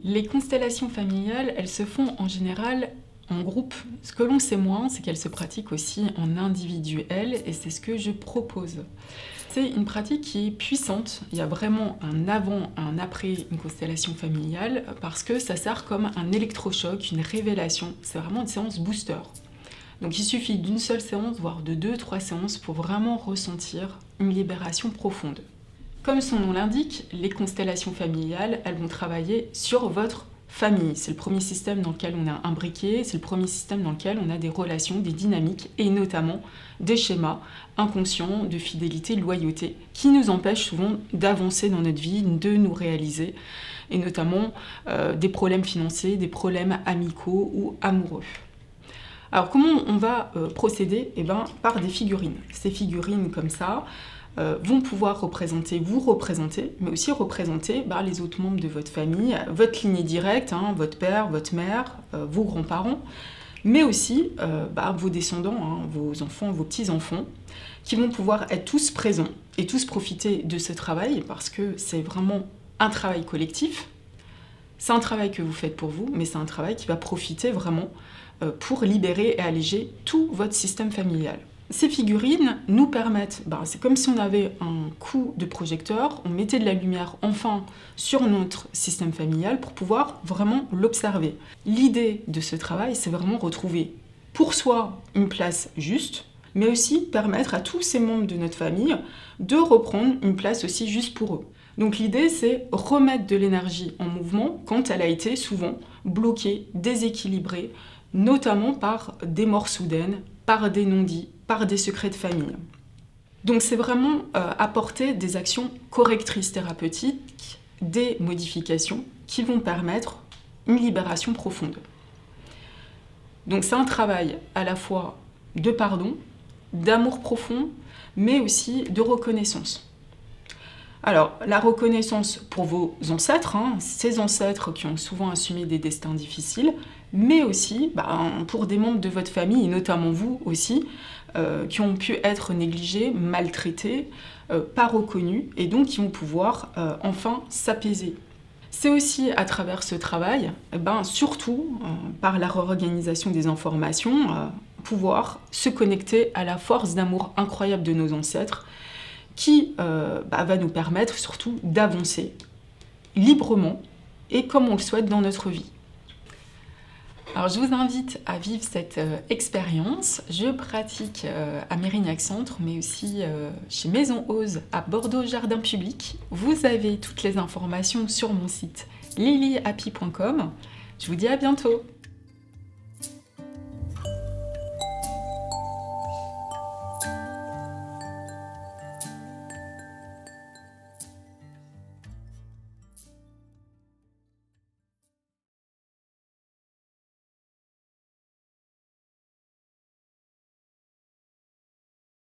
Les constellations familiales, elles se font en général en groupe. Ce que l'on sait moins, c'est qu'elles se pratiquent aussi en individuel, et c'est ce que je propose. C'est une pratique qui est puissante. Il y a vraiment un avant, un après une constellation familiale, parce que ça sert comme un électrochoc, une révélation. C'est vraiment une séance booster. Donc il suffit d'une seule séance, voire de 2-3 séances, pour vraiment ressentir une libération profonde. Comme son nom l'indique, les constellations familiales, elles vont travailler sur votre famille. C'est le premier système dans lequel on est imbriqué, c'est le premier système dans lequel on a des relations, des dynamiques et notamment des schémas inconscients de fidélité, de loyauté qui nous empêchent souvent d'avancer dans notre vie, de nous réaliser et notamment des problèmes financiers, des problèmes amicaux ou amoureux. Alors comment on va procéder? Par des figurines. Ces figurines comme ça vont pouvoir vous représenter, mais aussi représenter les autres membres de votre famille, votre lignée directe, votre père, votre mère, vos grands-parents, mais aussi vos descendants, vos enfants, vos petits-enfants, qui vont pouvoir être tous présents et tous profiter de ce travail, parce que c'est vraiment un travail collectif. C'est un travail que vous faites pour vous, mais c'est un travail qui va profiter vraiment pour libérer et alléger tout votre système familial. Ces figurines nous permettent, c'est comme si on avait un coup de projecteur, on mettait de la lumière enfin sur notre système familial pour pouvoir vraiment l'observer. L'idée de ce travail, c'est vraiment retrouver pour soi une place juste, mais aussi permettre à tous ces membres de notre famille de reprendre une place aussi juste pour eux. Donc l'idée, c'est remettre de l'énergie en mouvement quand elle a été souvent bloquée, déséquilibrée, notamment par des morts soudaines, par des non-dits, par des secrets de famille. Donc c'est vraiment apporter des actions correctrices thérapeutiques, des modifications qui vont permettre une libération profonde. Donc c'est un travail à la fois de pardon, d'amour profond, mais aussi de reconnaissance. Alors, la reconnaissance pour vos ancêtres, ces ancêtres qui ont souvent assumé des destins difficiles, mais aussi pour des membres de votre famille, et notamment vous aussi, qui ont pu être négligés, maltraités, pas reconnus, et donc qui vont pouvoir enfin s'apaiser. C'est aussi à travers ce travail, surtout par la réorganisation des informations, pouvoir se connecter à la force d'amour incroyable de nos ancêtres, qui va nous permettre surtout d'avancer librement et comme on le souhaite dans notre vie. Alors je vous invite à vivre cette expérience. Je pratique à Mérignac-Centre, mais aussi chez Maison Ose à Bordeaux Jardin Public. Vous avez toutes les informations sur mon site lilyhappy.com. Je vous dis à bientôt.